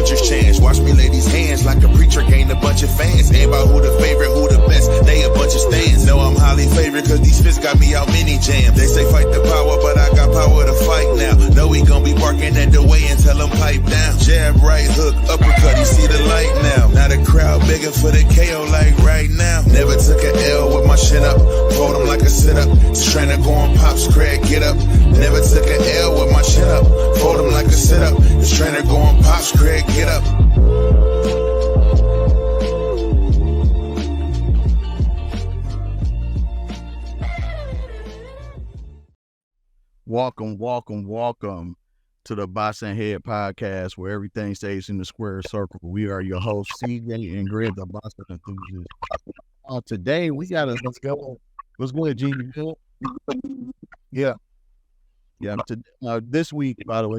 puncher's chance. Watch me lay these hands like a preacher gained a bunch of fans. Ain't about who the favorite, who the best, they a bunch of stands. Know I'm highly favored cause these fists got me out many jams. They say fight the power, but I got power to fight now. Know we gon' be barking at the way and tell them pipe down. Jab, right hook, uppercut, you see the light now. Now the crowd begging for the KO like right now. Never took an L with my chin up, hold them like a sit-up. This trainer going pops, Craig, get up. Never took an L with my chin up, fold them like a sit-up. This trainer going pops, Craig, get up. Welcome to the Boss and Head podcast, where everything stays in the square circle. We are your hosts, CJ and Greg, the Boss Enthusiast. Today we got a let's go ahead, G. Yeah. This week, by the way,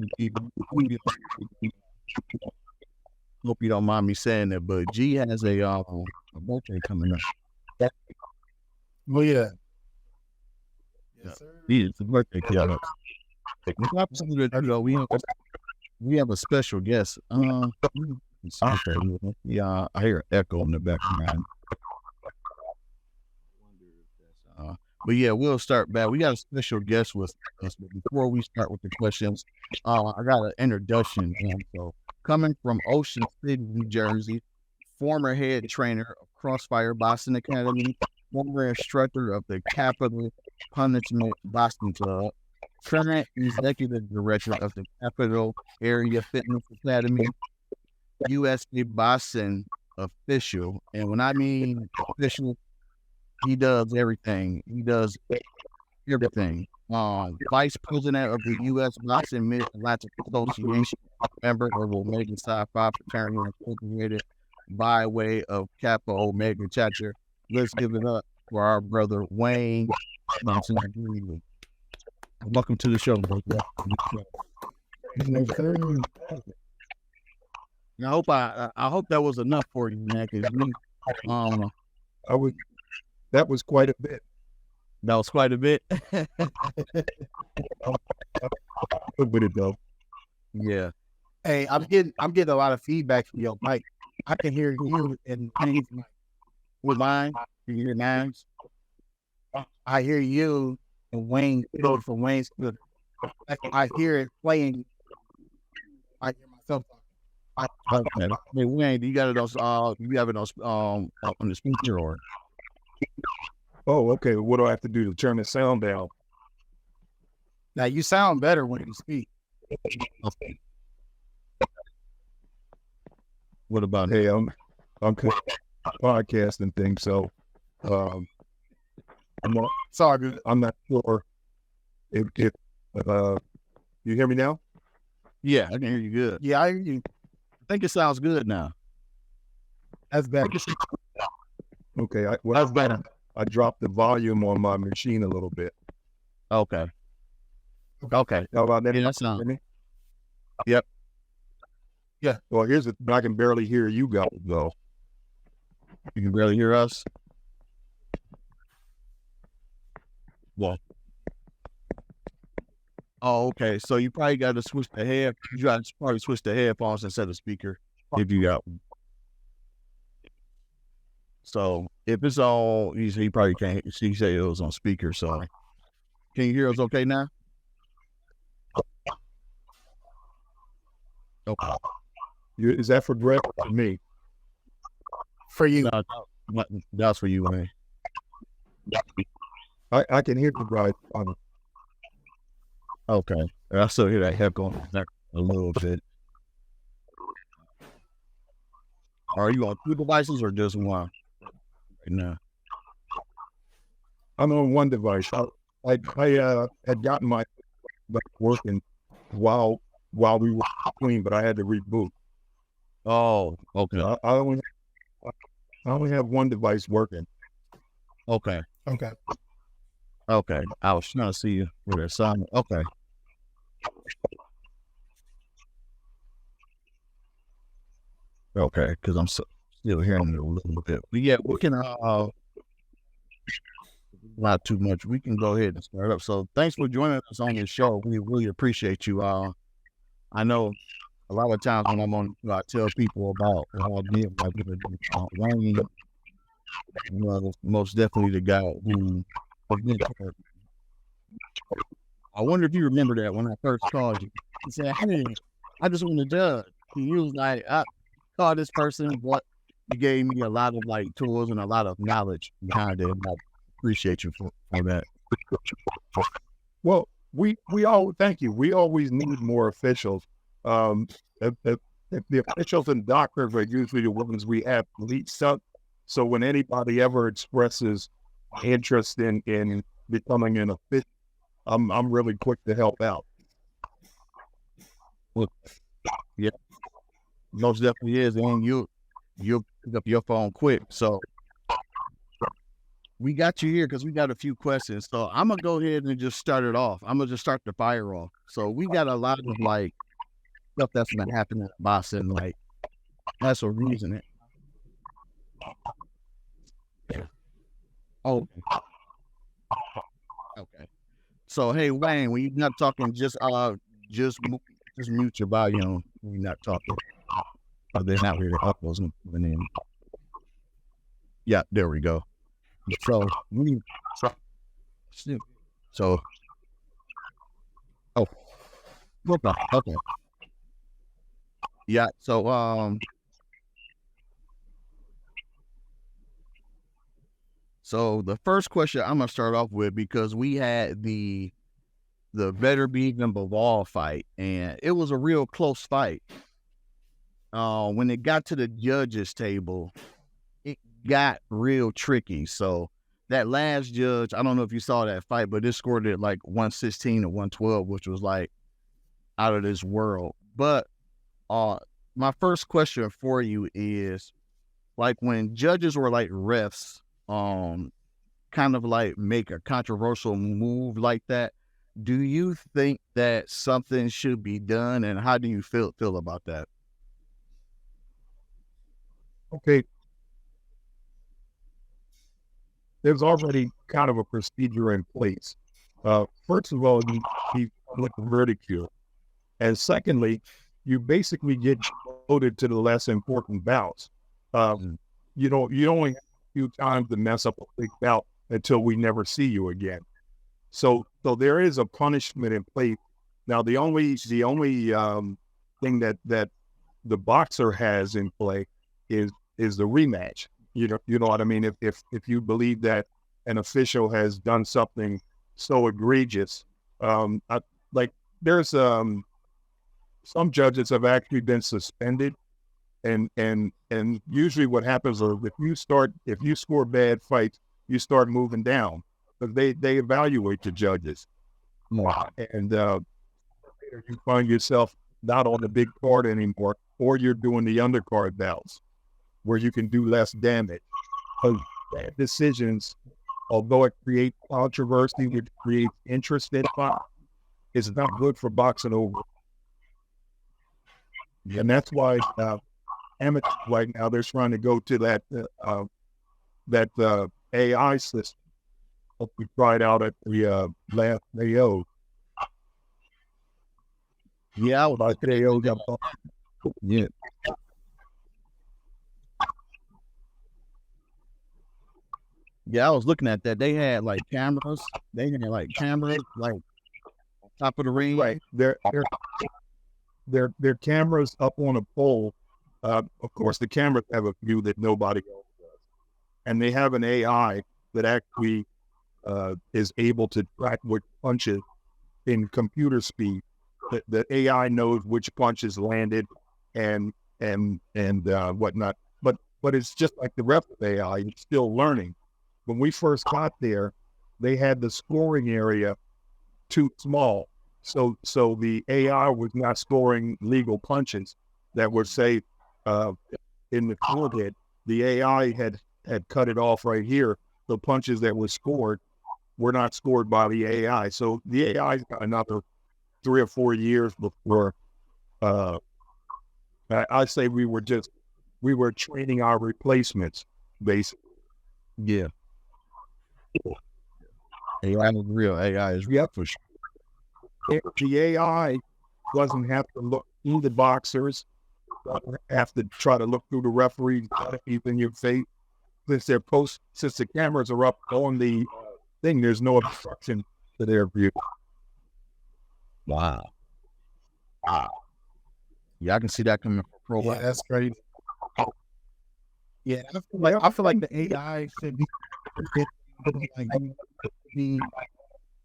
hope you don't mind me saying that, but G has a birthday coming up. Well, yeah. Yes, sir. It's a birthday coming up. We have a special guest. Yeah, I hear an echo in the background. But yeah, we'll start back. We got a special guest with us, but before we start with the questions, I got an introduction. So, coming from Ocean City, New Jersey, former head trainer of Crossfire Boxing Academy, former instructor of the Capital Punishment Boxing Club, current executive director of the Capital Area Fitness Academy, USA Boxing official. And when I mean official, he does everything. He does everything. Vice president of the U.S. Boxing Mid-Atlantic Association, member of Omega Psi Phi Fraternity Incorporated, by way of Kappa Omega Chapter. Let's give it up for our brother Wayne. Welcome to the show, bro. I hope that was enough for you, man. That was quite a bit. That was quite a bit. With it though. Yeah. Hey, I'm getting a lot of feedback from your mic. I can hear you and With mine, you hear mine? I hear you and Wayne from Wayne's. I hear it playing. I hear myself talking. Okay. Hey, Wayne, you got it on you have it on the speaker or? Oh, okay. What do I have to do to turn the sound down? Now you sound better when you speak. Okay. What about Hey, I'm podcasting things, so I'm not. Sorry, I'm not sure if you hear me now. Yeah, I can hear you good. Yeah, I hear you. I think it sounds good now. That's better. Okay, That's better. I dropped the volume on my machine a little bit. Okay. How about that? Yeah, that's not. Yep. Yeah. Well, here's the thing. I can barely hear you guys, though. You can barely hear us? Well. Oh, okay. So you probably got to switch the You got to probably switch the headphones instead of speaker if you got one. So if it's on, he probably can't. He said it was on speaker. So can you hear us okay now? Okay. Is that for Greg or me? For you. No, that's for you, man. I can hear you right on it. Okay. I still hear that heck on a little bit. Are you on two devices or just one? No, I'm on one device. I had gotten my working while we were clean, but I had to reboot. Oh, okay. I only have one device working. Okay. I was trying to see you with that sound. Okay. Okay, because I'm still hearing it a little bit. But yeah, we can not too much. We can go ahead and start up. So thanks for joining us on this show. We really appreciate you. I know a lot of times when I'm on, I tell people about what I did, like Wayne was most definitely the guy who. I wonder if you remember that when I first called you. He said, "Hey, I just want to judge." He was like, "I called this person, but you gave me a lot of like tools and a lot of knowledge behind it. And I appreciate you for that." Well, we all thank you. We always need more officials. If the officials and doctors are usually the ones we have least up. So when anybody ever expresses interest in becoming an official, I'm really quick to help out. Well, yeah, most definitely is, and you'll pick up your phone quick. So we got you here because we got a few questions. So I'm gonna go ahead and just start it off. I'm gonna just start the fire off. So we got a lot of like stuff that's been happening at Boston, like that's a reason. Oh, okay. So hey Wayne, when you're not talking, just mute your volume when you're not talking. Oh, they're not really up those coming in. Yeah, there we go. So oh, okay. Yeah, so the first question I'm gonna start off with, because we had the Better Be Number Ball fight, and it was a real close fight. When it got to the judges table, it got real tricky. So that last judge, I don't know if you saw that fight, but it scored it like 116 or 112, which was like out of this world. But my first question for you is, like, when judges or like refs kind of like make a controversial move like that, do you think that something should be done, and how do you feel about that? Okay. There's already kind of a procedure in place. First of all, you look ridicule. And secondly, you basically get voted to the less important bouts. You only have a few times to mess up a big bout until we never see you again. So there is a punishment in place. Now, the only thing that the boxer has in play is the rematch. You know what I mean? If you believe that an official has done something so egregious, there's some judges have actually been suspended, and usually what happens is if you score bad fights, you start moving down, because they evaluate the judges. Wow. And you find yourself not on the big card anymore, or you're doing the undercard bouts where you can do less damage. Because bad decisions, although it creates controversy, which creates interest in fight, it's not good for boxing over. And that's why amateurs right now, they're trying to go to that AI system. We tried out at the last AO. Yeah, I was yeah. Yeah, I was looking at that. They had like cameras. They had like cameras like top of the ring. Right. They're cameras up on a pole. Of course, the cameras have a view that nobody else does, and they have an AI that actually is able to track which punches in computer speed. The AI knows which punches landed and whatnot. But it's just like the rest of AI. It's still learning. When we first got there, they had the scoring area too small. So the AI was not scoring legal punches that were safe in the forehead. The AI had cut it off right here. The punches that were scored were not scored by the AI. So the AI got another 3 or 4 years before I say we were training our replacements, basically. Yeah. AI is real. AI is real for sure. The AI doesn't have to look the boxers have to try to look through the referee's teeth in your face. Since the cameras are up on the thing, there's no obstruction to their view. Wow. Yeah, I can see that coming from pro. Yeah, that's crazy. Yeah, I feel like the AI should be like the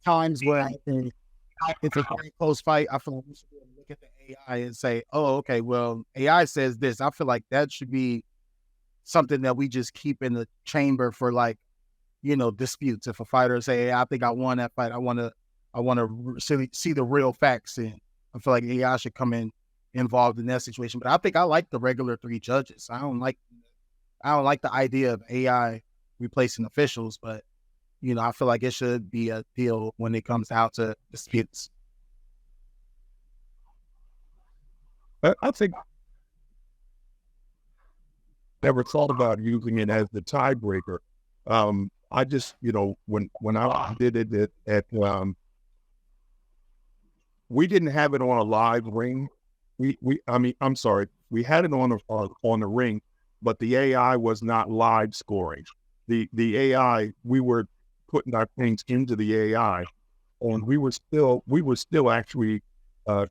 times where it's a very close fight. I feel like we should be able to look at the AI and say, "Oh, okay, well, AI says this." I feel like that should be something that we just keep in the chamber for, like, disputes. If a fighter say, "Hey, I think I won that fight. I want to see the real facts," and I feel like AI should come involved in that situation. But I think I like the regular 3 judges. I don't like the idea of AI replacing officials, but I feel like it should be a deal when it comes out to disputes. I think never thought about using it as the tiebreaker. I just, when I did it at we didn't have it on a live ring. I'm sorry, we had it on the ring, but the AI was not live scoring. The AI, we were putting our things into the AI, and we were still actually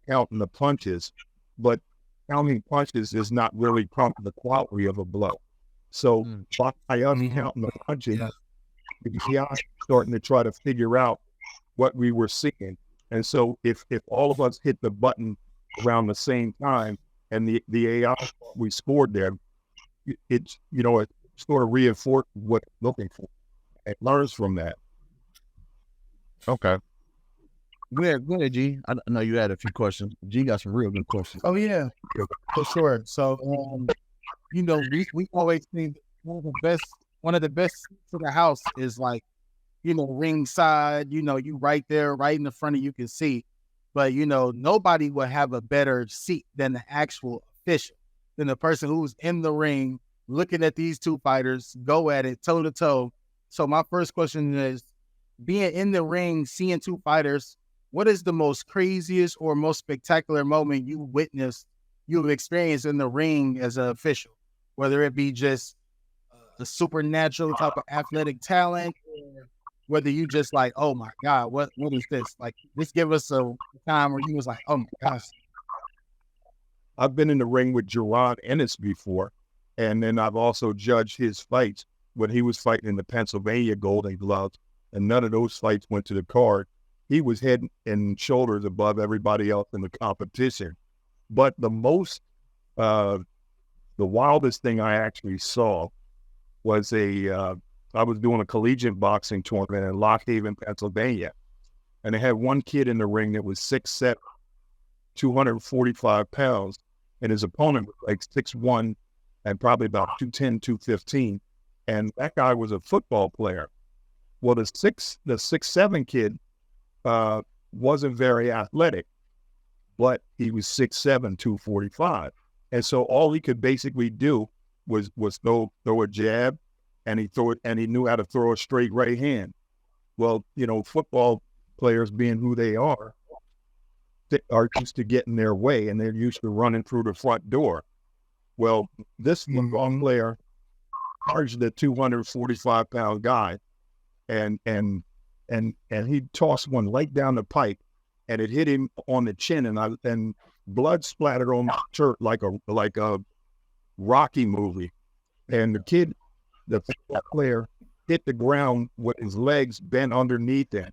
counting the punches, but counting punches is not really counting the quality of a blow. So by us counting the punches, the AI starting to try to figure out what we were seeing. And so if all of us hit the button around the same time and the AI we scored there, it sort of reinforces what it's looking for. It learns from that. Okay. Go ahead, G. I know you had a few questions. G got some real good questions. Oh yeah, for sure. So we always think one of the best seats in the house is, like, ringside. You right there, right in the front of you can see. But nobody will have a better seat than the actual official, than the person who's in the ring looking at these 2 fighters go at it toe to toe. So my first question is, being in the ring, seeing 2 fighters, what is the most craziest or most spectacular moment you've experienced in the ring as an official? Whether it be just a supernatural type of athletic talent, or whether you just like, oh my God, what is this? Like, just give us a time where you was like, oh my gosh. I've been in the ring with Jerron Ennis before, and then I've also judged his fights when he was fighting in the Pennsylvania Golden Gloves, and none of those fights went to the card. He was head and shoulders above everybody else in the competition. But the wildest thing I actually saw was I was doing a collegiate boxing tournament in Lock Haven, Pennsylvania, and they had one kid in the ring that was 6'7", 245 pounds, and his opponent was like 6'1", and probably about 210, 215, and that guy was a football player. Well, the 6'7" kid wasn't very athletic, but he was 6'7", 245, and so all he could basically do was throw a jab, and he knew how to throw a straight right hand. Well, football players, being who they are used to getting their way, and they're used to running through the front door. Well, this long player charged the 245-pound guy, and he tossed one right down the pipe, and it hit him on the chin, and blood splattered on my shirt like a Rocky movie. And the football player hit the ground with his legs bent underneath him,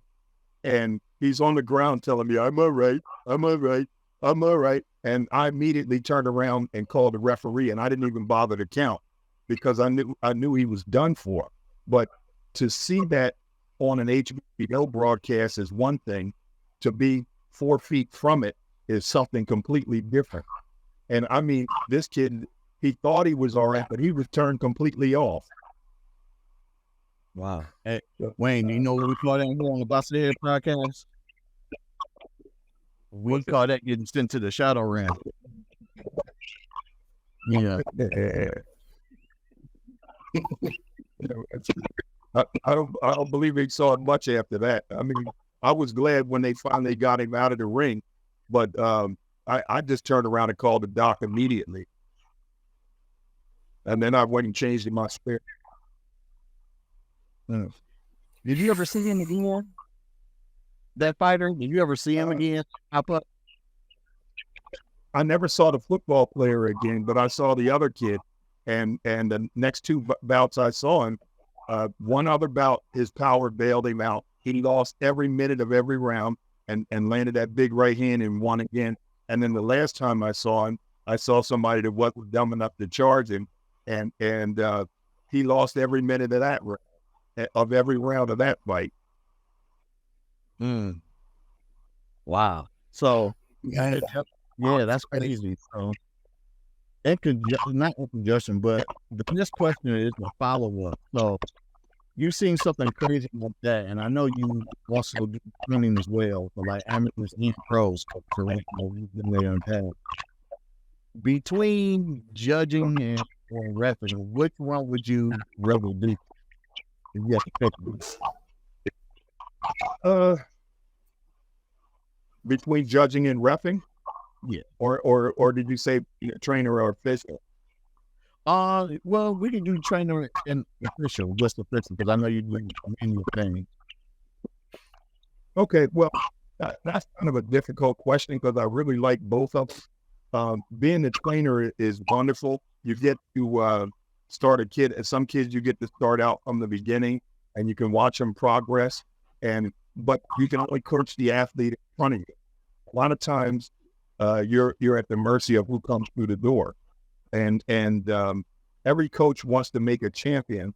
and he's on the ground telling me, "I'm all right, I'm all right, I'm all right." And I immediately turned around and called the referee, and I didn't even bother to count because I knew he was done for. But to see that on an HBO broadcast is one thing. To be 4 feet from it is something completely different. And I mean, this kid, he thought he was all right, but he was turned completely off. Wow. Hey, Wayne, you know what we call that here on the Boss of the Head podcast? We call that getting sent to the shadow realm. Yeah. I don't believe he saw it much after that. I mean, I was glad when they finally got him out of the ring, but I just turned around and called the doc immediately. And then I went and changed in my spare. Did you ever see him again? That fighter? Did you ever see him again? I never saw the football player again, but I saw the other kid. And the next two bouts I saw him, one other bout, his power bailed him out. He lost every minute of every round and landed that big right hand and won again. And then the last time I saw him, I saw somebody that wasn't dumb enough to charge him, and he lost every minute of that of every round of that fight. Wow. So yeah, that's crazy. So not in conjunction, but this question is a follow up. So you've seen something crazy like that, and I know you also do training as well for like amateurs and pros. Between judging and refereeing, which one would you rather do? If you have to pick one? Between judging and reffing? Yeah. Or did you say trainer or official? Well, we can do trainer and official, just official, because I know you do many things. Okay, well, that's kind of a difficult question because I really like both of them. Being a trainer is wonderful. You get to start a kid. And some kids you get to start out from the beginning, and you can watch them progress. But you can only coach the athlete in front of you. A lot of times, you're at the mercy of who comes through the door, and every coach wants to make a champion,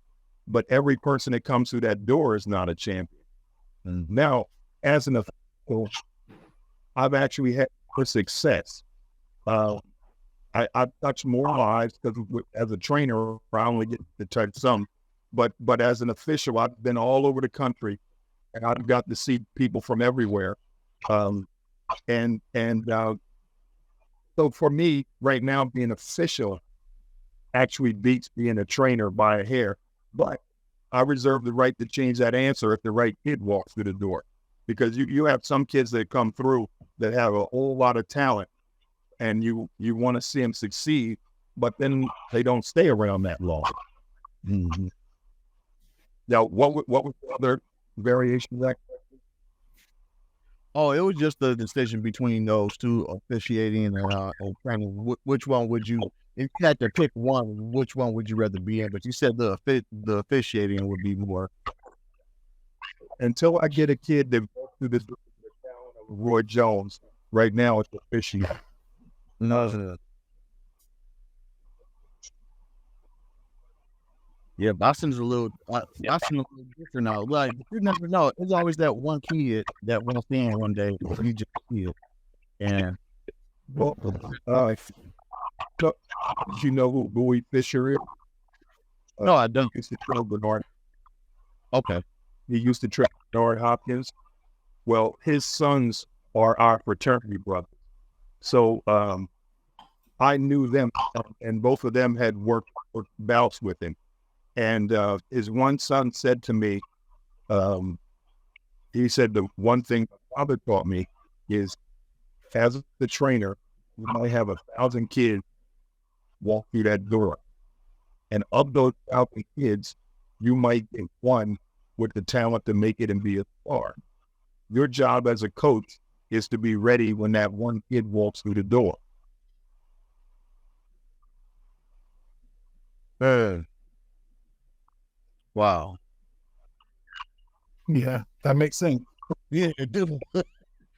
but every person that comes through that door is not a champion. Now, as an official, I've actually had more success. I've touched more lives because as a trainer, I only get to touch some, but as an official, I've been all over the country, and I've got to see people from everywhere. So for me right now, being official actually beats being a trainer by a hair, but I reserve the right to change that answer if the right kid walks through the door, because you have some kids that come through that have a whole lot of talent, and you want to see them succeed, but then they don't stay around that long. Mm-hmm. Now, what was the other variation of that? Oh, it was just the decision between those two, officiating and training. Which one would you, if you had to pick one, which one would you rather be in? But you said the officiating would be more. Until I get a kid that goes through this Roy Jones, right now it's officiating. No. Yeah, boxing's a little different now. Like, you never know. There's always that one kid that wants in one day. You just see it. And so, you know who Bowie Fisher is? No, I don't. He used to train Bernard. Okay. He used to train Bernard Hopkins. Well, his sons are our fraternity brothers. So I knew them, and both of them had worked bouts with him. And his one son said to me, he said, the one thing my father taught me is, as the trainer, you might have 1,000 kids walk through that door. And of those 1,000 kids, you might get one with the talent to make it and be a star. Your job as a coach is to be ready when that one kid walks through the door. Wow. Yeah, that makes sense. Yeah, it did.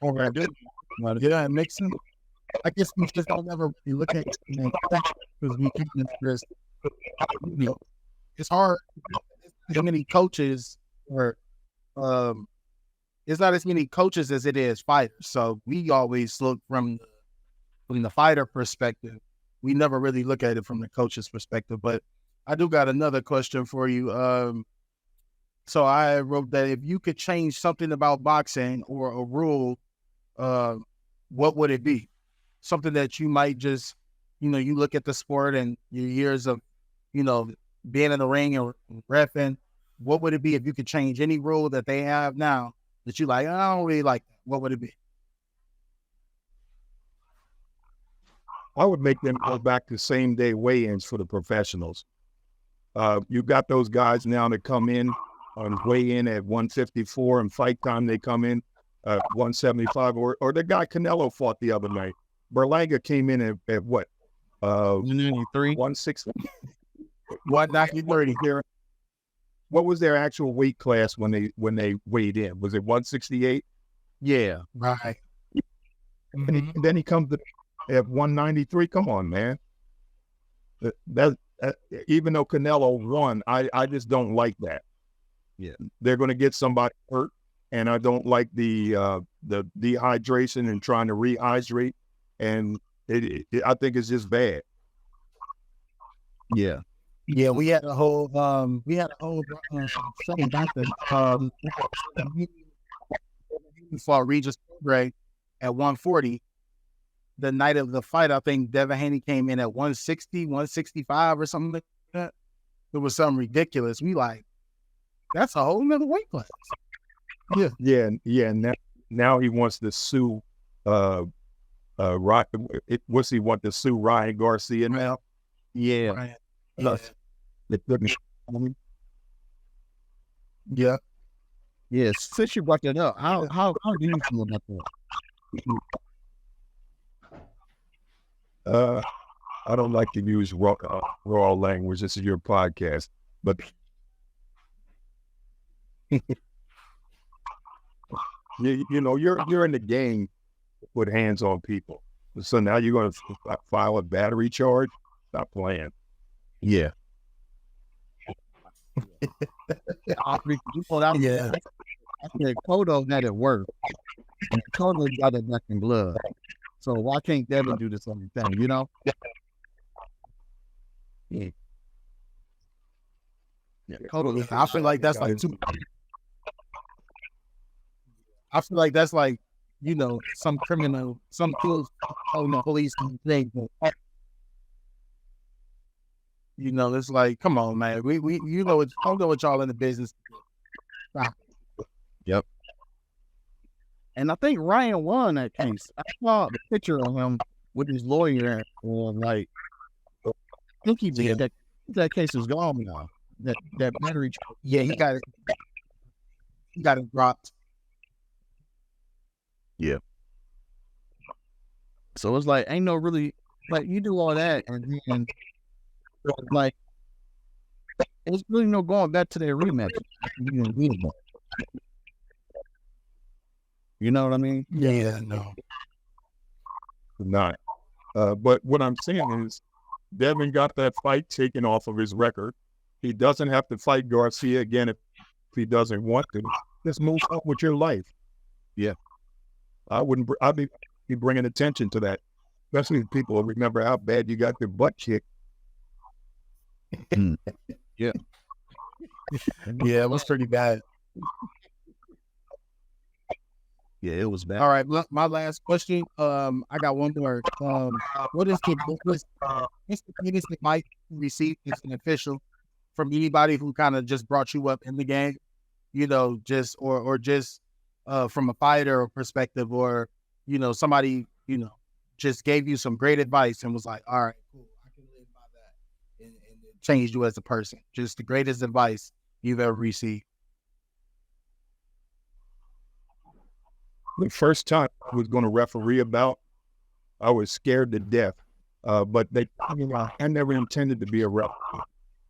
Yeah, it makes sense. I guess we just don't ever be looking at it because we keep interest. You know, it's hard. How many coaches, or it's not as many coaches as it is fighters. So we always look from the fighter perspective. We never really look at it from the coach's perspective. But I do got another question for you. So I wrote that if you could change something about boxing or a rule, what would it be? Something that you might just, you look at the sport and your years of, being in the ring or reffing, what would it be if you could change any rule that they have now that you like, I don't really like that? What would it be? I would make them go back to same day weigh-ins for the professionals. You got those guys now that come in on weigh-in at 154, and fight time they come in 175, or the guy Canelo fought the other night. Berlanga came in at what? 193, 160. 190. What was their actual weight class when they weighed in? Was it 168? yeah. Right. And then he comes at 193. Come on, man. That even though Canelo won, I just don't like that. Yeah, they're going to get somebody hurt, and I don't like the dehydration and trying to rehydrate, and I think it's just bad. yeah, Yeah, we had a whole something about this. He fought Regis Prograis at 140. The night of the fight, I think Devin Haney came in at 160, 165 or something like that. It was something ridiculous. We like, that's a whole nother weight class. Yeah. Now he wants to sue. What's he want to sue Ryan Garcia now? yeah. Right. Yeah. Yeah. Yeah. Since you brought that up, how do you feel about that? I don't like to use raw language. This is your podcast, but you know you're in the game to put hands on people. So now you're going to file a battery charge? Stop playing. Yeah. Yeah. I said Kodo had it worse. And Kodo got it back in blood. So why can't Devin do the same thing, you know? Yeah. Yeah. Kodo, I feel like that's like too. I feel like that's like, you know, some criminal, some police thing. You know, it's like, come on, man. We you know, I don't know what y'all in the business. Yep. And I think Ryan won that case. I saw the picture of him with his lawyer, like, I think he did. That case is gone now. That battery. Yeah, he got it. He got it dropped. Yeah. So it's like, ain't no really, like, you do all that, and then, like, it's really no going back to their rematch. You know what I mean? Yeah, no. Not. But what I'm saying is, Devin got that fight taken off of his record. He doesn't have to fight Garcia again if he doesn't want to. Just move on with your life. Yeah. I'd be bringing attention to that, especially if people remember how bad you got your butt kicked. Yeah. Yeah, it was pretty bad. Yeah, it was bad. All right, look, my last question. I got one more. What's the greatest advice you received as an official from anybody who kind of just brought you up in the game? You know, just or just from a fighter perspective, or, you know, somebody, you know, just gave you some great advice and was like, all right, cool, I can live by that, and it changed you as a person. Just the greatest advice you've ever received. The first time I was going to referee a bout, I was scared to death. But I never intended to be a referee.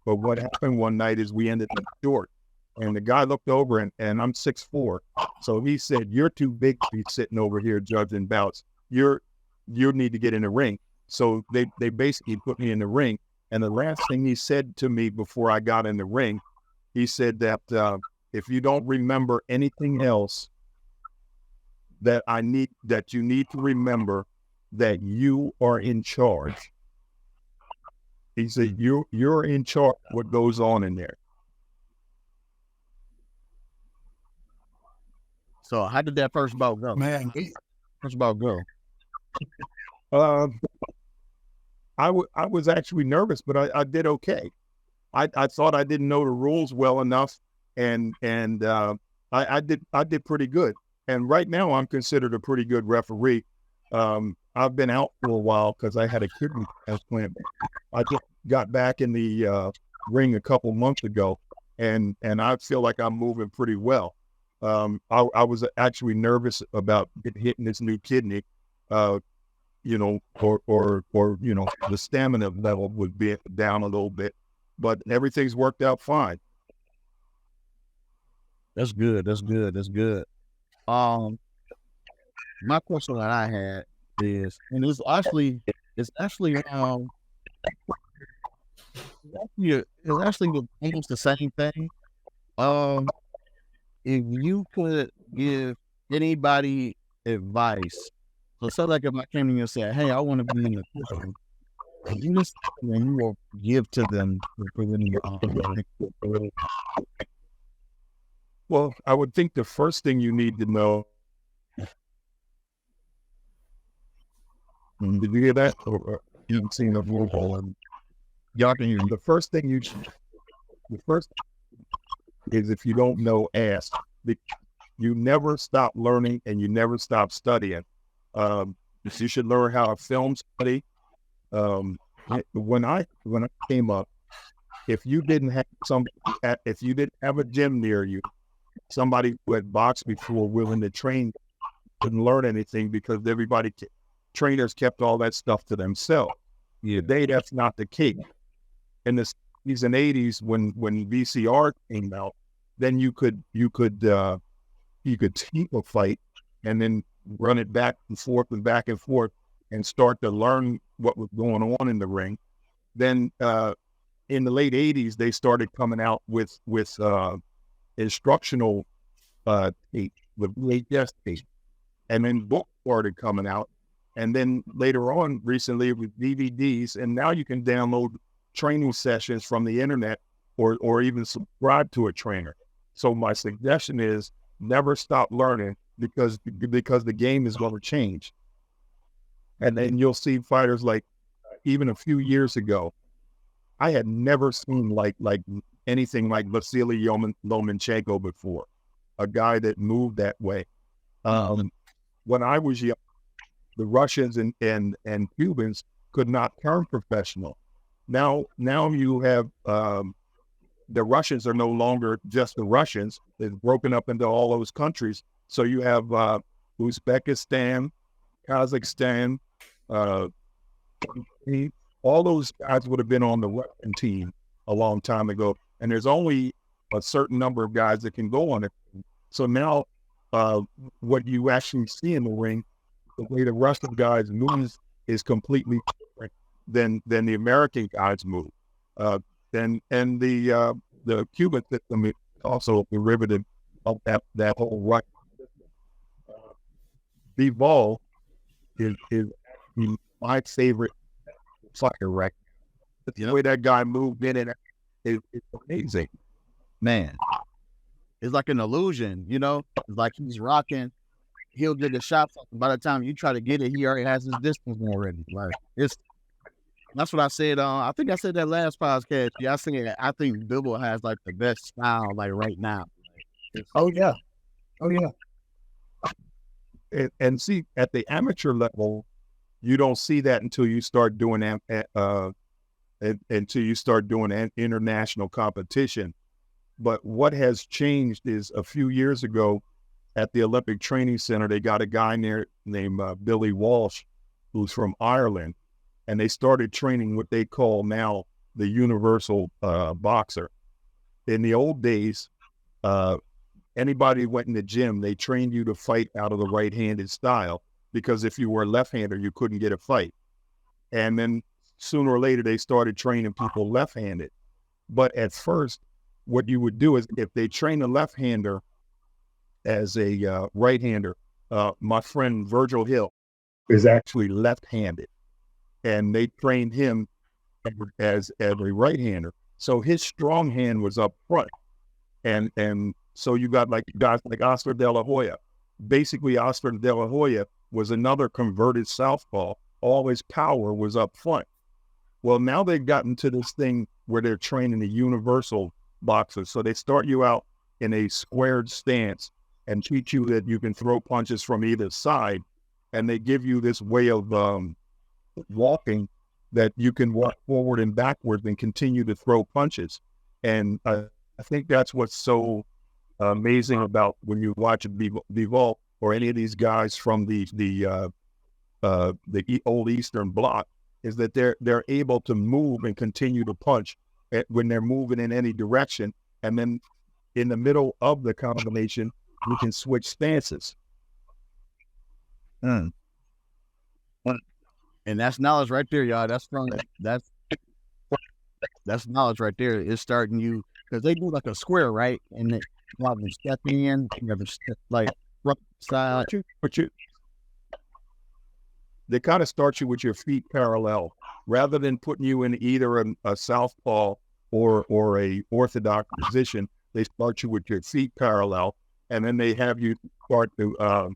But what happened one night is we ended up short. And the guy looked over, and I'm 6'4". So he said, "You're too big to be sitting over here judging bouts. You need to get in the ring." So they basically put me in the ring. And the last thing he said to me before I got in the ring, he said that if you don't remember anything else, that you need to remember that you are in charge. He said, you're in charge of what goes on in there. So how did that first bout go? Man, First bout go? I was actually nervous, but I did okay. I thought I didn't know the rules well enough, and I did pretty good. And right now I'm considered a pretty good referee. I've been out for a while because I had a kidney transplant. I just got back in the ring a couple months ago, and I feel like I'm moving pretty well. I was actually nervous about hitting this new kidney, you know, or you know, the stamina level would be down a little bit, but everything's worked out fine. That's good. That's good. That's good. Um, my question that I had is, and it's actually almost the same thing. Um, if you could give anybody advice, so say like if I came to you and said, "Hey, I want to be in the kitchen," you just and you will give to them for them. Well, I would think the first thing you need to know. Did you hear that? Or you haven't seen the rule? Y'all can hear me. The first is, if you don't know, ask. You never stop learning and you never stop studying. You should learn how to film study. When I came up, if you didn't have a gym near you, somebody who had boxed before willing to train couldn't learn anything because trainers kept all that stuff to themselves. Yeah. Today, that's not the case. In the 70s and 80s, when VCR came out, then you could tape a fight and then run it back and forth and start to learn what was going on in the ring. Then in the late 80s, they started coming out with instructional tape, with VHS tape, and then books started coming out. And then later on, recently, with DVDs, and now you can download training sessions from the internet or even subscribe to a trainer. So my suggestion is never stop learning because the game is going to change. And then you'll see fighters like, even a few years ago, I had never seen like anything like Vasily Lomachenko before, a guy that moved that way. When I was young, the Russians and Cubans could not turn professional. Now you have the Russians are no longer just the Russians. They've broken up into all those countries. So you have Uzbekistan, Kazakhstan, all those guys would have been on the Russian team a long time ago. And there's only a certain number of guys that can go on it. So now what you actually see in the ring, the way the Russian guys move is completely different than the American guys move. And the Cuban system is also a derivative of that whole Russian system. Bivol is my favorite fighter record. The way that guy moved in and it's amazing. Man, it's like an illusion, you know? It's like he's rocking. He'll get the shots. By the time you try to get it, he already has his distance already. Like that's what I said. I think I said that last podcast. Yeah, I think Bibble has like the best style like right now. Oh yeah. And see, at the amateur level, you don't see that until you start doing international competition. But what has changed is a few years ago at the Olympic Training Center, they got a guy named Billy Walsh, who's from Ireland, and they started training what they call now the universal boxer. In the old days, anybody who went in the gym, they trained you to fight out of the right-handed style, because if you were a left-hander, you couldn't get a fight. And then sooner or later, they started training people left-handed. But at first, what you would do is, if they train a left-hander as a right-hander, my friend Virgil Hill is actually left-handed, and they trained him as a right-hander. So his strong hand was up front. And so you got like guys like Oscar De La Hoya. Basically, Oscar De La Hoya was another converted southpaw. All his power was up front. Well, now they've gotten to this thing where they're training the universal boxers. So they start you out in a squared stance and teach you that you can throw punches from either side. and they give you this way of walking that you can walk forward and backwards and continue to throw punches. And I think that's what's so amazing about when you watch Bivol or any of these guys from the old Eastern Bloc, is that they're able to move and continue to punch when they're moving in any direction, and then in the middle of the combination, you can switch stances. And that's knowledge right there, y'all. That's knowledge right there. It's starting you, because they do like a square, right? And they have them step in, you have them step like front side. They kind of start you with your feet parallel, rather than putting you in either a southpaw or a orthodox position. They start you with your feet parallel, and then they have you start to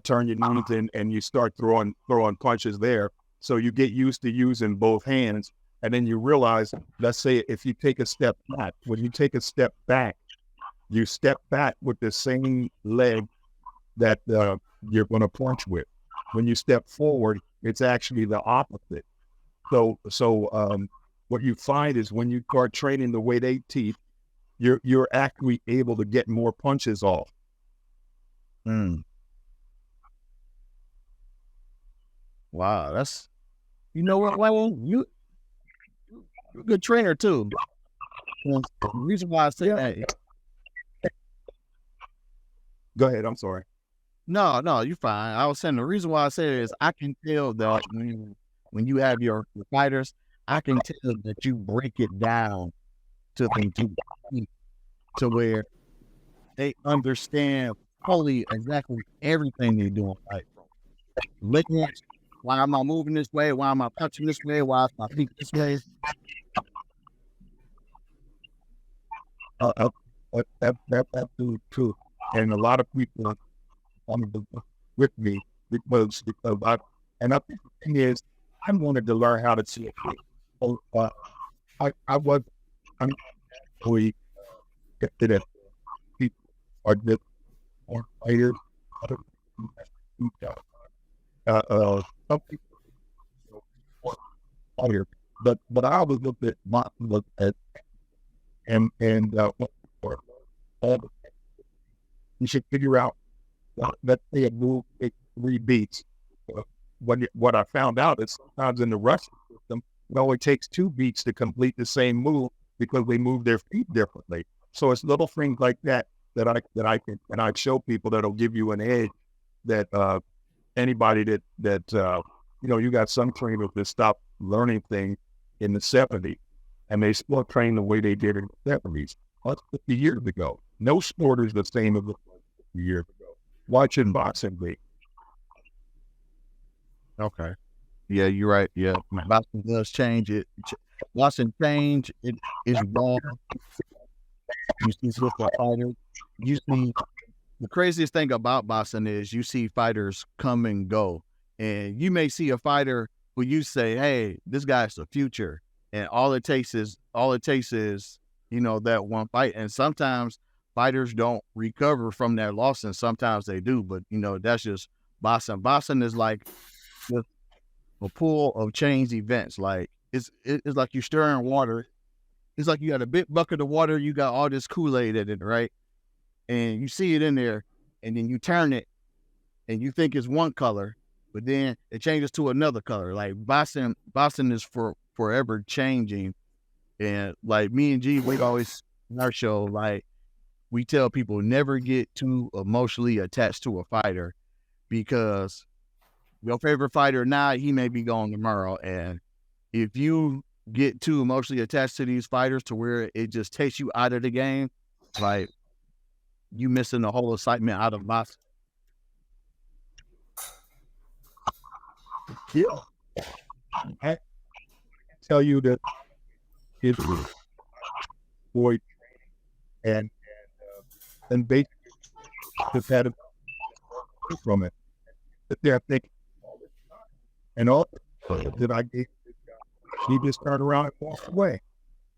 turn your knees in, and you start throwing punches there. So you get used to using both hands, and then you realize, let's say if you take a step back, when you take a step back, you step back with the same leg that you're going to punch with. When you step forward, it's actually the opposite. So what you find is when you start training the way they teach, you're actually able to get more punches off. Wow, that's, you know what, Wayne, you're a good trainer too. The reason why I say that. Go ahead. I'm sorry. No, you're fine. I was saying the reason why I say it is I can tell that when you have your fighters, I can tell that you break it down to them to where they understand fully exactly everything they're doing. Like looking at why am I moving this way? Why am I punching this way? Why is my feet this way? That's true. And a lot of people with me because I think the thing is, I wanted to learn how to see it. We get that people are just more fighters. Some people fire, but I was looked at and all the, you should figure out that they had moved 3 beats. What I found out is sometimes in the Russian system, it only takes 2 beats to complete the same move because they move their feet differently. So it's little things like that I show people that'll give you an edge that anybody that you got some trainers that stopped learning things in the 70s and they still train the way they did in the 70s. That's 50 years ago. No sport is the same as it was 50 years ago. Watching boxing be. Okay. Yeah, you're right. Yeah, boxing does change. Boxing change. It is raw. You see with the fighter. You see the craziest thing about boxing is you see fighters come and go, and you may see a fighter who you say, "Hey, this guy's the future," and all it takes is that one fight. And sometimes fighters don't recover from that loss, and sometimes they do. But that's just boxing. Boxing is like a pool of changed events. Like it's like you stirring water. It's like you got a big bucket of water. You got all this Kool-Aid in it, right? And you see it in there, and then you turn it, and you think it's one color, but then it changes to another color. Like boxing is forever changing. And like me and G, we always in our show, like we tell people never get too emotionally attached to a fighter, because your favorite fighter now, he may be gone tomorrow. And if you get too emotionally attached to these fighters to where it just takes you out of the game, like you missing the whole excitement out of boxing. Yeah. I tell you that it's boy and basically just had a from it. That they're thinking, and all that I gave this guy, he just turned around and walked away.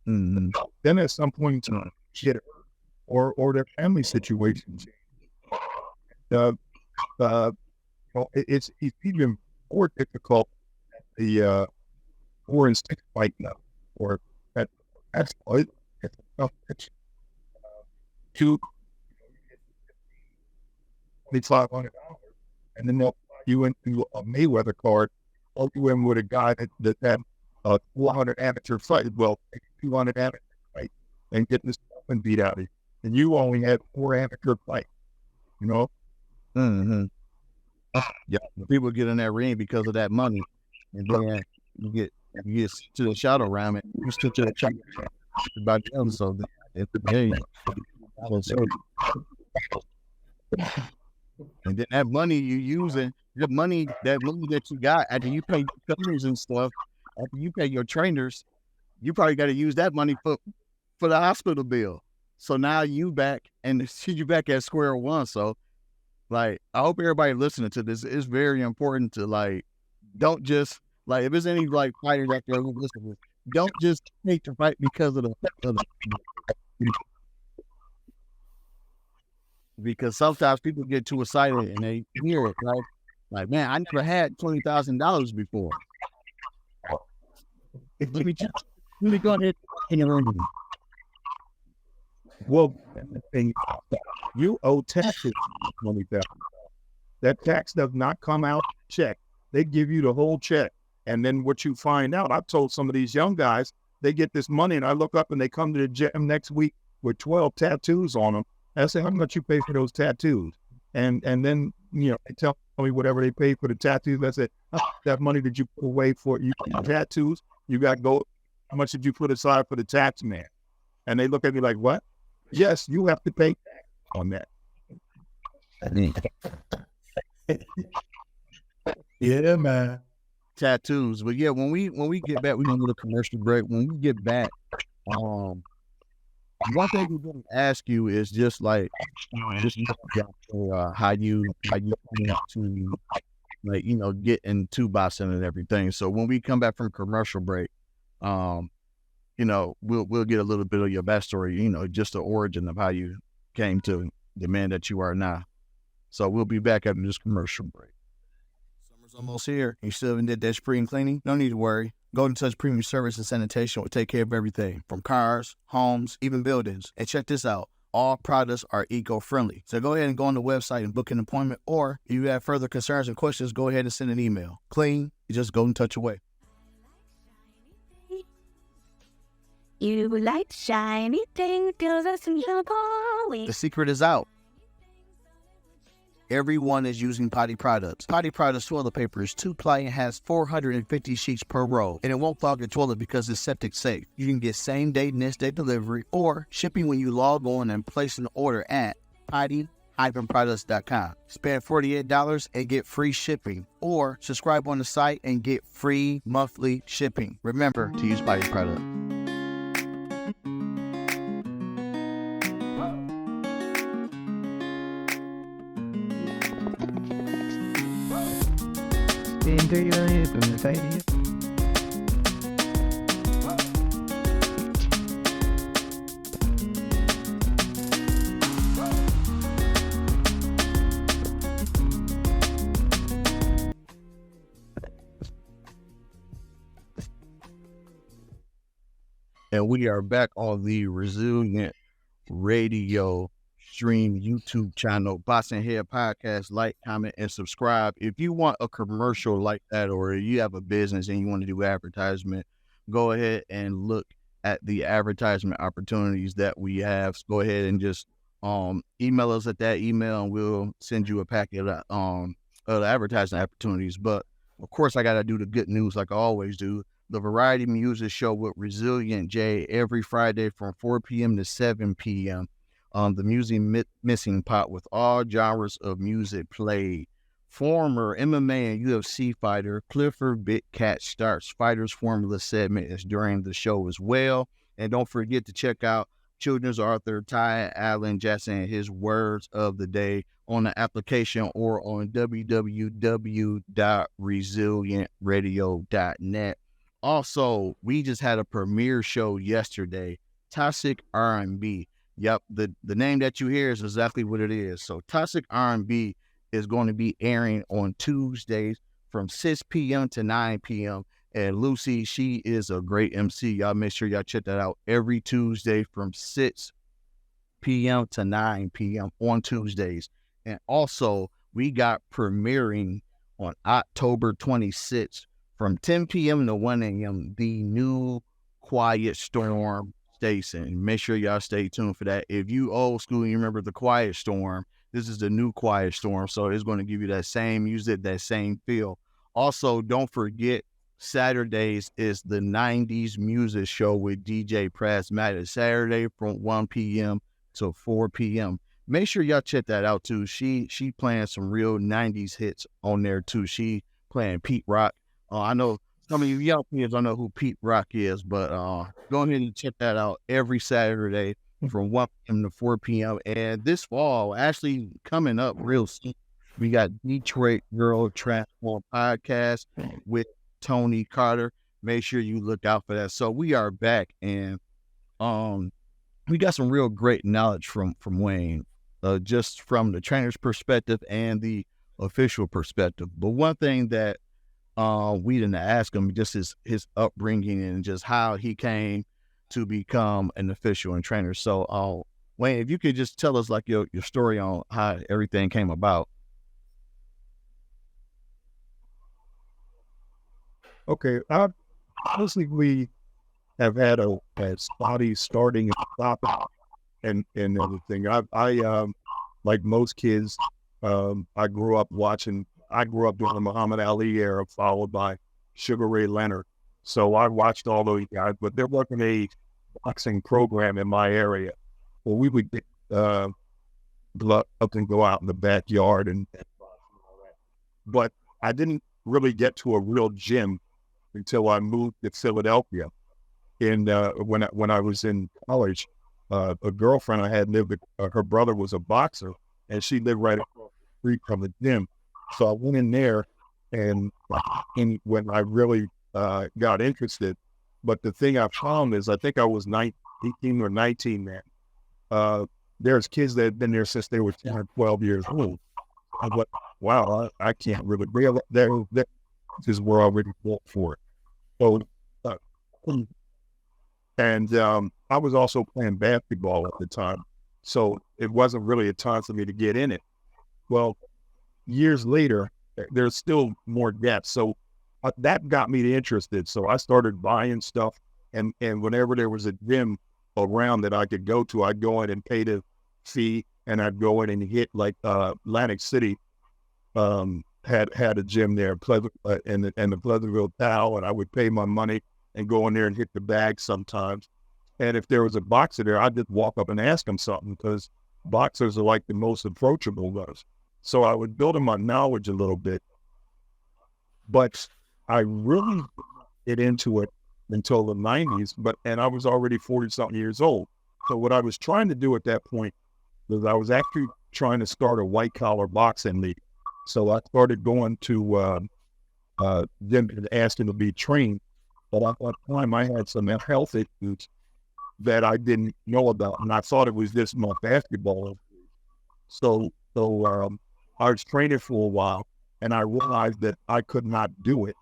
Mm-hmm. Then at some point in time, shit, or their family situation changed. Well, it's even more difficult at the 4 and 6 fight now, or that's it's a tough pitch. Two $2,500, and then they'll fly you into a Mayweather card, or you in with a guy that had 400 amateur fight, 200 amateur fight, and getting this and beat out of you, and you only had 4 amateur fights. You know. Mm-hmm. Yeah, people get in that ring because of that money, and then you get to the shadow realm, and you still to the shadow about them. So it's and then that money you using, that money that you got after you pay your trainers and stuff, after you pay your trainers, you probably got to use that money for the hospital bill. So now you back at square one. So like, I hope everybody listening to this, it's very important to like, don't just like, if there's any like fighters out there who listen to this, don't just take the fight because of the because sometimes people get too excited and they hear it like man, I never had $20,000 before. Let me go ahead and learn. Well, you owe taxes $20,000. That tax does not come out check. They give you the whole check. And then what you find out, I've told some of these young guys, they get this money and I look up and they come to the gym next week with 12 tattoos on them. And I say, how much you pay for those tattoos? And then, they tell me whatever they pay for the tattoos. I said, that money that you put away for you tattoos, you got gold. How much did you put aside for the tax man? And they look at me like, what? Yes, you have to pay tax on that. Yeah, man. Tattoos. But yeah, when we get back, we're gonna go to commercial break. When we get back, one thing we're gonna ask you is just like how you to like get into boxing and everything. So when we come back from commercial break, we'll get a little bit of your backstory, just the origin of how you came to the man that you are now. So we'll be back after this commercial break. Summer's almost here. You still haven't did that spring cleaning? No need to worry. Golden Touch Premium Service and Sanitation will take care of everything from cars, homes, even buildings. And check this out. All products are eco-friendly. So go ahead and go on the website and book an appointment, or if you have further concerns and questions, go ahead and send an email. Clean, just Golden Touch away. You like shiny things, girls are some The secret is out. Everyone is using Potty products. Potty products toilet paper is 2-ply and has 450 sheets per roll. And it won't clog your toilet because it's septic safe. You can get same-day, next-day delivery or shipping when you log on and place an order at potty-products.com. Spend $48 and get free shipping. Or subscribe on the site and get free monthly shipping. Remember to use Potty products. And we are back on the Resilient Radio Stream YouTube channel, Boxing Head Podcast. Like, comment, and subscribe. If you want a commercial like that, or you have a business and you want to do advertisement, go ahead and look at the advertisement opportunities that we have. So go ahead and just email us at that email, and we'll send you a packet of the advertising opportunities. But of course, I got to do the good news like I always do. The Variety Music Show with Resilient J every Friday from 4 p.m. to 7 p.m. The Music Missing Pot with all genres of music played. Former MMA and UFC fighter Clifford Big Cat starts Fighters Formula segment is during the show as well. And don't forget to check out children's author Ty Allen Jackson and his words of the day on the application or on www.resilientradio.net. Also, we just had a premiere show yesterday, Toxic R&B. Yep, the name that you hear is exactly what it is. So Toxic R&B is going to be airing on Tuesdays from 6 p.m. to 9 p.m. And Lucy, she is a great MC. Y'all make sure y'all check that out every Tuesday from 6 p.m. to 9 p.m. on Tuesdays. And also, we got premiering on October 26th from 10 p.m. to 1 a.m. the new Quiet Storm station. Make sure y'all stay tuned for that. If you old school and you remember the Quiet Storm, this is the new Quiet Storm. So it's going to give you that same music, that same feel. Also, don't forget, Saturdays is the 90s music show with DJ Raznyye. Saturday from 1 p.m. to 4 p.m. Make sure y'all check that out too. She playing some real 90s hits on there too. She playing Pete Rock. I know some of you young kids don't know who Pete Rock is, but go ahead and check that out every Saturday from 1 p.m. to 4 p.m. And this fall, actually coming up real soon, we got Detroit Girl Transform Podcast with Tony Carter. Make sure you look out for that. So we are back, and we got some real great knowledge from Wayne, just from the trainer's perspective and the official perspective. But one thing that we didn't ask him, just his upbringing and just how he came to become an official and trainer. So Wayne, if you could just tell us like your story on how everything came about. Okay, I basically have had a spotty starting and stopping and everything. I like most kids, I grew up during the Muhammad Ali era, followed by Sugar Ray Leonard. So I watched all those guys, but there wasn't a boxing program in my area. Well, we would get up and go out in the backyard and but I didn't really get to a real gym until I moved to Philadelphia. And when I was in college, a girlfriend I had lived with, her brother was a boxer, and she lived right across the street from the gym. So I went in there, and when I really got interested, but the thing I found is I think I was 18 or 19 then. There's kids that had been there since they were 10 or 12 years old. I thought, wow, I can't really, this is where I already built for it. So, I was also playing basketball at the time, so it wasn't really a time for me to get in it. Well, years later, there's still more gaps. So that got me interested. So I started buying stuff, and whenever there was a gym around that I could go to, I'd go in and pay the fee, and I'd go in and hit like Atlantic City had a gym there, and the Pleasantville Towel, and I would pay my money and go in there and hit the bag sometimes. And if there was a boxer there, I'd just walk up and ask him something, because boxers are like the most approachable ones. So I would build on my knowledge a little bit, but I really didn't get into it until the 90s, and I was already 40-something years old. So what I was trying to do at that point was I was actually trying to start a white-collar boxing league. So I started going to them and asking to be trained. But at that time, I had some health issues that I didn't know about, and I thought it was just my basketball. So I was training for a while, and I realized that I could not do it.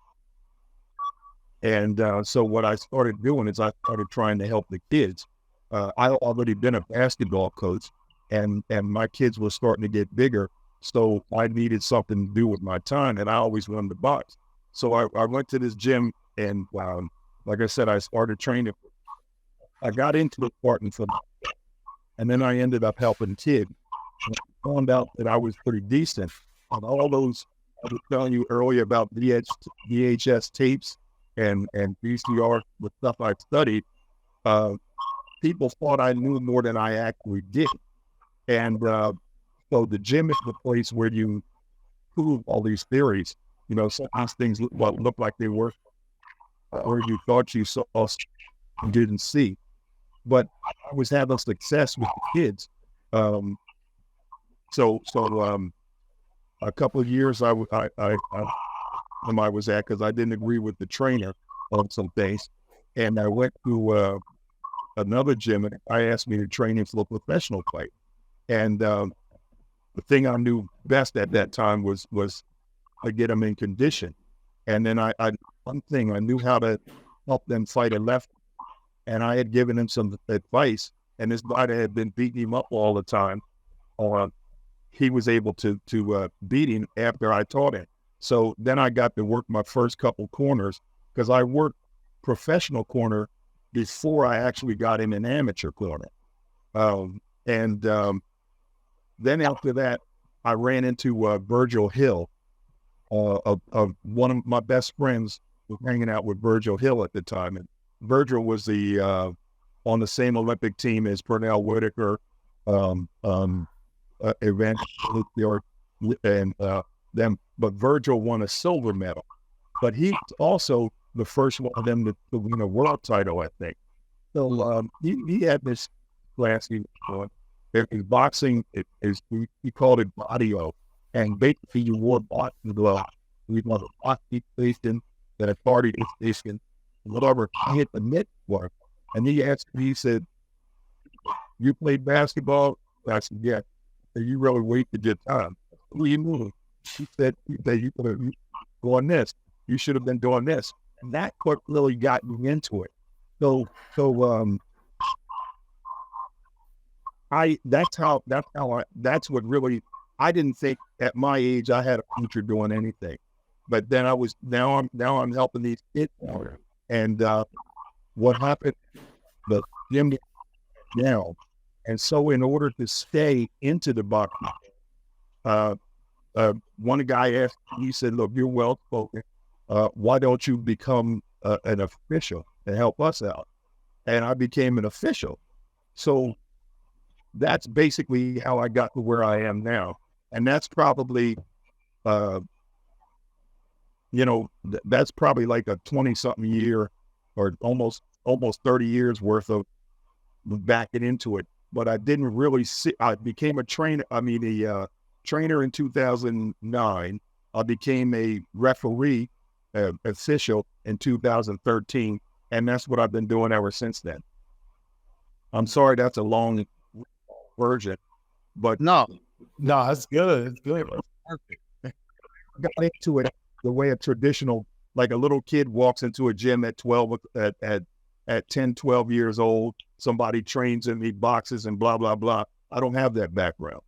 And so what I started doing is I started trying to help the kids. I already been a basketball coach, and my kids were starting to get bigger, so I needed something to do with my time, and I always wanted to box. So I went to this gym, and like I said, I started training. I got into it partly for that, and then I ended up helping kids. And I found out that I was pretty decent on all those. I was telling you earlier about VHS tapes and VCR, the stuff I studied. People thought I knew more than I actually did. And so the gym is the place where you prove all these theories. You know, sometimes things look like they were, or you thought you saw and didn't see. But I was having success with the kids. So a couple of years I was at, because I didn't agree with the trainer on some things, and I went to another gym, and I asked me to train him for a professional fight, and the thing I knew best at that time was to get them in condition. And then one thing, I knew how to help them fight a left, and I had given him some advice, and this guy that had been beating him up all the time, he was able to beat him after I taught him. So then I got to work my first couple corners, because I worked professional corner before I actually got him an amateur corner. Then after that, I ran into Virgil Hill. One of my best friends was hanging out with Virgil Hill at the time, and Virgil was on the same Olympic team as Pernell Whitaker, and them. But Virgil won a silver medal. But he's also the first one of them to win a world title, I think. So he had this class he was doing. His boxing, we called it bodio. And basically you wore boxing gloves. We won a boxing station, then a party station, whatever hit the mitt was. And he asked me, he said, "You played basketball?" I said, "Yeah." "So you really wasted your time." "What do you mean?" He said, "You could have doing this. You should have been doing this." And that what really got me into it. So that's what really, I didn't think at my age I had a future doing anything, but then now I'm helping these kids out. And what happened, the gym now, and so in order to stay into the boxing, one guy asked, he said, "Look, you're well spoken. Why don't you become an official and help us out?" And I became an official. So that's basically how I got to where I am now. And that's probably, that's probably like a 20-something year or almost 30 years worth of backing into it. But I didn't really see, I became a trainer in 2009. I became a referee, official in 2013. And that's what I've been doing ever since then. I'm sorry, that's a long version, but No, it's good. It's good. It's perfect. I got into it the way a traditional, like a little kid walks into a gym at 10, 12 years old. Somebody trains him, he boxes and blah, blah, blah. I don't have that background.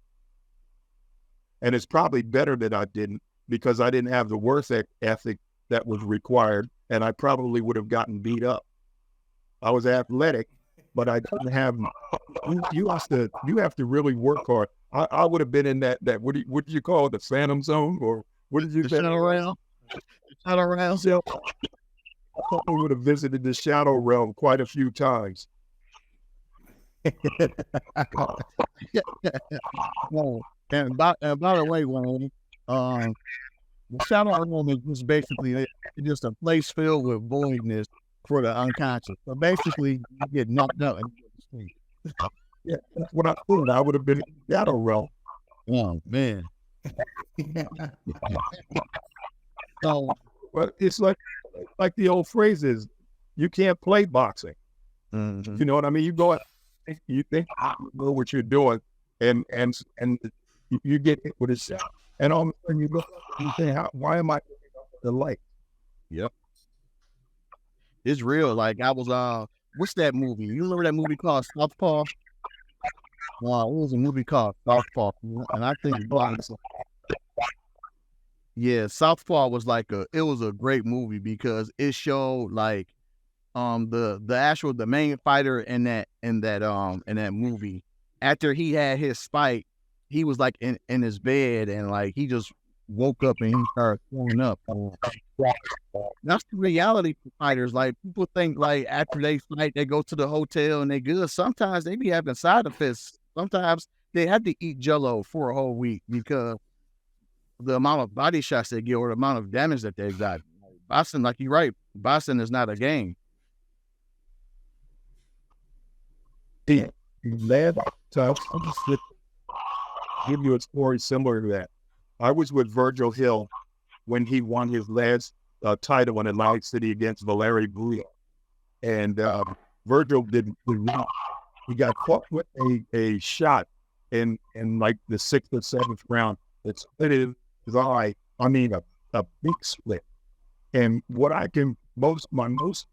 And it's probably better that I didn't, because I didn't have the work ethic that was required, and I probably would have gotten beat up. I was athletic, but I didn't have, you have to really work hard. I would have been in that what did you call it, the phantom zone, or what did you say? Shadow realm. Shadow realm. So, I probably would have visited the shadow realm quite a few times. Well, and by the way, Wayne, the shadow realm is just basically just a place filled with voidness for the unconscious. So basically, you get knocked out and you go to sleep. Yeah, that's what I thought. I would have been in the shadow realm. Oh man. So, well, it's like the old phrase is, you can't play boxing. mm-hmm. You know what I mean? You go out, you think you know what you're doing, and you get hit with a shot, and all of a sudden you look up and you say, why am I looking up at the light? Yep. It's real. Like I was what's that movie? You remember that movie called Southpaw? Wow, it was a movie called Southpaw, and I think Southpaw was it was a great movie because it showed like the main fighter in that movie, after he had his fight, he was like in his bed and like he just woke up and he started throwing up. That's the reality for fighters. Like people think like after they fight, they go to the hotel and they good. Sometimes they be having side effects. Sometimes they have to eat Jell-O for a whole week because the amount of body shots they get or the amount of damage that they've got. Boxing, like you're right, boxing is not a game. Yeah. Last time, I'll just give you a story similar to that. I was with Virgil Hill when he won his last title in Atlantic City against Valery Buya. And Virgil didn't. He got caught with a shot in like the 6th or 7th round. It split his eye. I mean, a big split. And what my most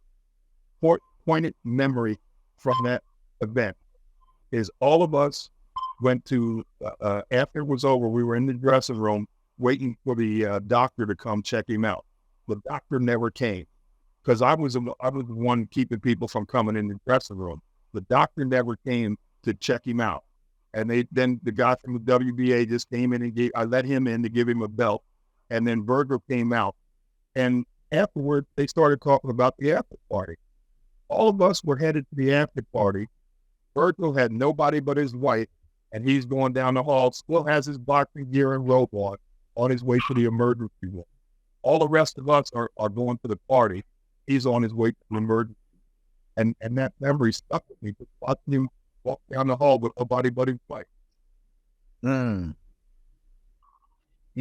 pointed memory from that event is all of us went to, after it was over, we were in the dressing room waiting for the doctor to come check him out. The doctor never came because I was the one keeping people from coming in the dressing room. The doctor never came to check him out. And then the guy from the WBA just came in and I let him in to give him a belt. And then Virgil came out. And afterward, they started talking about the after party. All of us were headed to the after party. Virgil had nobody but his wife, and he's going down the hall, still has his boxing gear and robe on his way to the emergency room. All the rest of us are going to the party. He's on his way to the emergency. And that memory stuck with me. Just watching him walk down the hall with nobody but his wife. You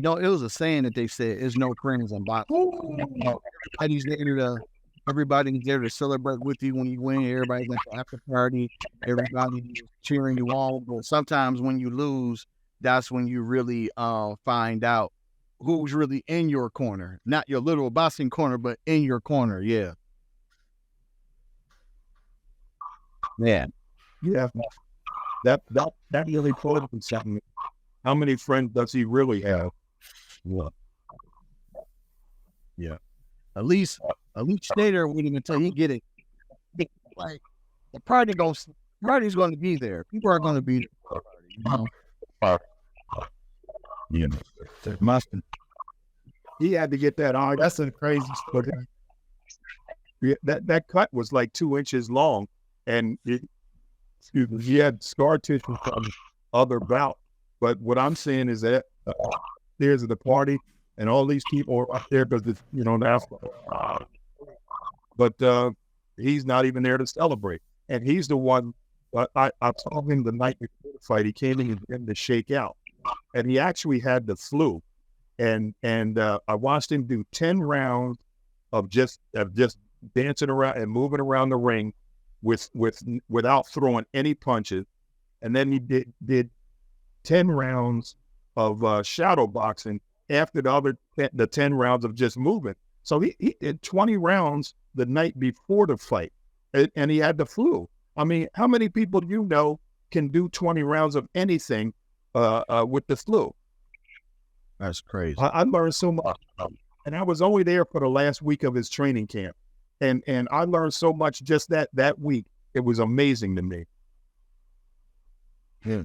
know, it was a saying that they said, "There's no friends in boxing." Everybody's there to celebrate with you when you win. Everybody's at the after party. Everybody's cheering you on. But sometimes when you lose, that's when you really find out who's really in your corner. Not your little boxing corner, but in your corner. Yeah. Yeah. That really told me something. How many friends does he really have? Yeah. At least stay there with him until he get it. Like the party's going to be there. People are going to be there. You know, he had to get that eye. That's a crazy story. Yeah, that cut was like 2 inches long, and he had scar tissue from other bout. But what I'm saying is that there's the party, and all these people are up there because it's, you know, but he's not even there to celebrate. And he's the one. I saw him the night before the fight. He came in to shake out, and he actually had the flu. And I watched him do 10 rounds of just dancing around and moving around the ring without throwing any punches. And then he did 10 rounds of shadow boxing after the 10 rounds of just moving. So he did 20 rounds the night before the fight, and he had the flu. I mean, how many people do you know can do 20 rounds of anything with the flu? That's crazy. I learned so much, and I was only there for the last week of his training camp, and I learned so much just that week. It was amazing to me. Yeah.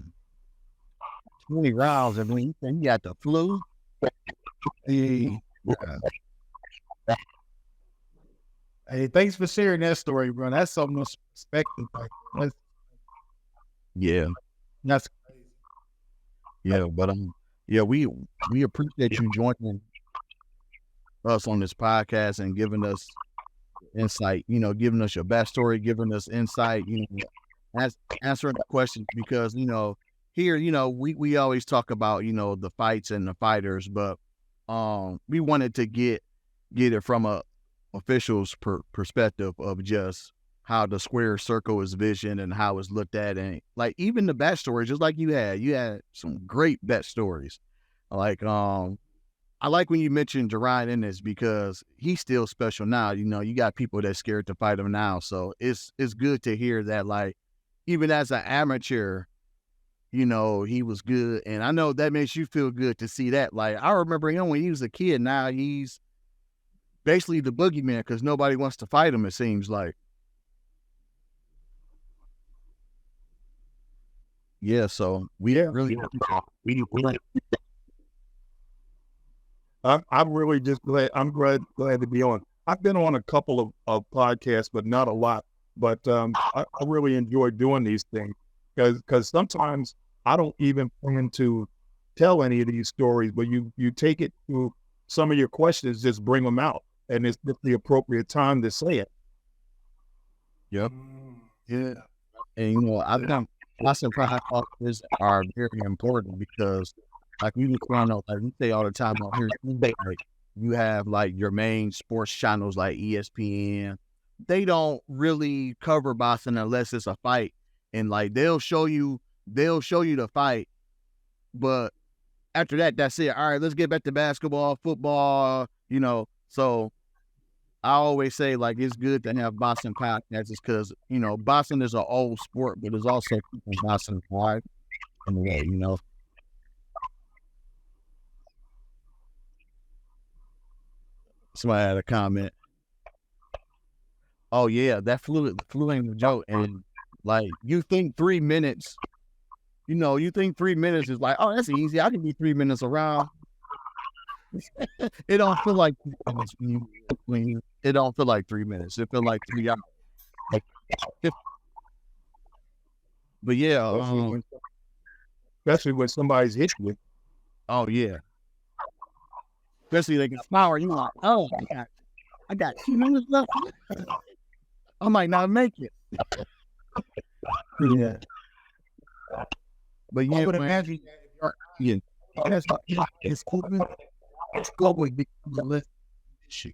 20 rounds, and when you got the flu, Hey, thanks for sharing that story, bro. That's something unexpected. Like, that's crazy. Yeah, but we appreciate you joining us on this podcast and giving us insight. You know, giving us your backstory, giving us insight. You know, answering the questions, because you know here, you know, we always talk about, you know, the fights and the fighters, but we wanted to get it from a official's perspective of just how the square circle is visioned and how it's looked at, and like even the backstory, just like you had some great backstories. Like I like when you mentioned Jerron in this, because he's still special now. You know, you got people that's scared to fight him now, so it's good to hear that, like, even as an amateur, you know, he was good. And I know that makes you feel good to see that. Like, I remember him when he was a kid. Now he's basically the boogeyman because nobody wants to fight him, it seems like. Yeah, so really. I'm really just glad. I'm glad to be on. I've been on a couple of podcasts, but not a lot. But I really enjoy doing these things because sometimes I don't even plan to tell any of these stories, but you take it to some of your questions, just bring them out, and it's the appropriate time to say it. Yep. Yeah. And you know, I think lots of podcasts are very important because, like we say all the time out here, like you have like your main sports channels like ESPN. They don't really cover boxing unless it's a fight, and like they'll show you they'll show you the fight, but after that, that's it. All right, let's get back to basketball, football, you know. So I always say, like, it's good to have boxing podcasts because, you know, boxing is an old sport, but it's also keeping boxing alive in a way, you know. Somebody had a comment. Oh, yeah, that flu ain't a joke. And, like, you think 3 minutes, you know, you think 3 minutes is like, oh, that's easy. I can be 3 minutes around. It don't feel like 3 minutes it don't feel like 3 minutes. It feel like 3 hours. But yeah, especially when somebody's hit you. oh yeah. Especially they can smile, you know, like, oh, I got 2 minutes left. I might not make it. Yeah. But yeah, I would man, imagine that if it's open, it's globally becomes a list issue.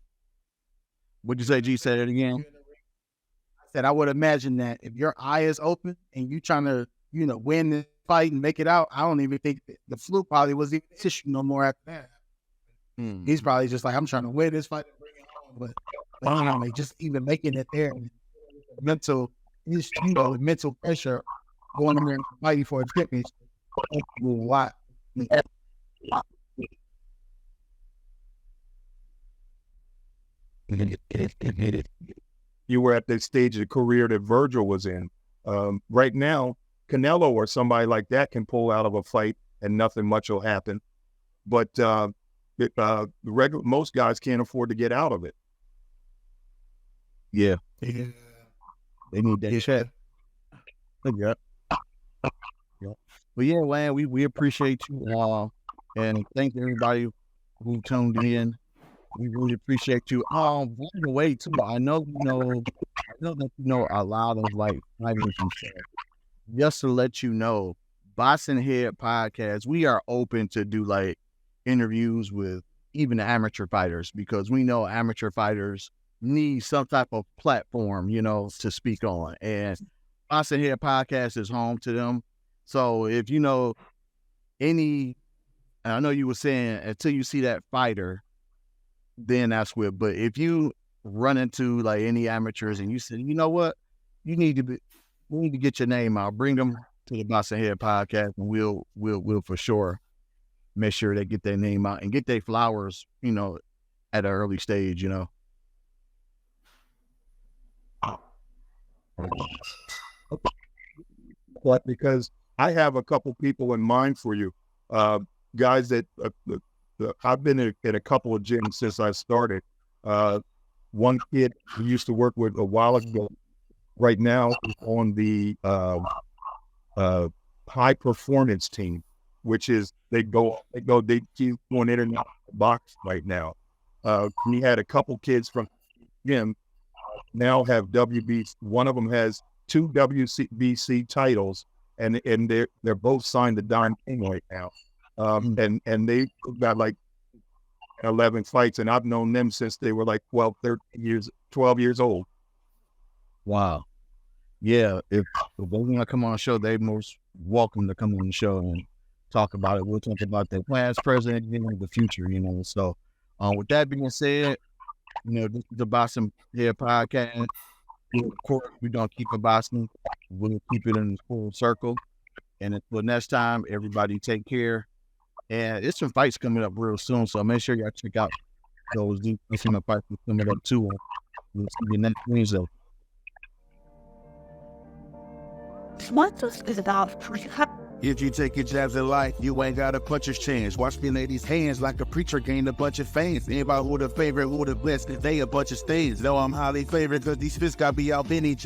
what'd you say, G? Say it again. I said I would imagine that if your eye is open and you trying to, you know, win the fight and make it out, I don't even think the flu probably was even an issue no more after that. He's probably just like, I'm trying to win this fight and bring it home, but I don't know, like, just even making it there, mental, you know, the mental pressure going in there and fighting for a championship. A lot. You were at the stage of career that Virgil was in. Right now, Canelo or somebody like that can pull out of a fight and nothing much will happen. But most guys can't afford to get out of it. Yeah. Yeah. They need that check. Yeah. But yeah, man, we appreciate you and thank everybody who tuned in. We really appreciate you. By the way, too, I know that you know a lot of like fighters and stuff. Just to let you know, Boxing Head Podcast, we are open to do like interviews with even the amateur fighters because we know amateur fighters need some type of platform, you know, to speak on. And Boxing Head Podcast is home to them. So if you know any, I know you were saying until you see that fighter, then that's where. But if you run into like any amateurs and you say, you know what, we need to get your name out, bring them to the Boxing Head Podcast, and we'll for sure make sure they get their name out and get their flowers, you know, at an early stage, you know. But because I have a couple people in mind for you, guys that I've been in a couple of gyms since I started. One kid we used to work with a while ago, right now is on the high performance team, which is they keep on international box right now. We had a couple kids from gym now have WBC. One of them has 2 WBC titles, and they're both signed to Don King right now. And they got like 11 fights, and I've known them since they were like 12 years old. Wow. Yeah, if they want to come on the show, they're most welcome to come on the show and talk about it. We'll talk about their plans, present, and the future, you know. So with that being said, you know, this is the Boxing Head Podcast. Of course, we don't keep it boxing. We'll keep it in the full circle. And until next time, everybody take care. And it's some fights coming up real soon, so make sure y'all check out those defensive fights coming up too. We'll see you next Wednesday. What is about? If you take your jabs in life, you ain't got a puncher's chance. Watch me lay these hands like a preacher gain a bunch of fans. Anybody who the favorite, who the best, they a bunch of stains. Though I'm highly favored, cause these fists got me out Benny James.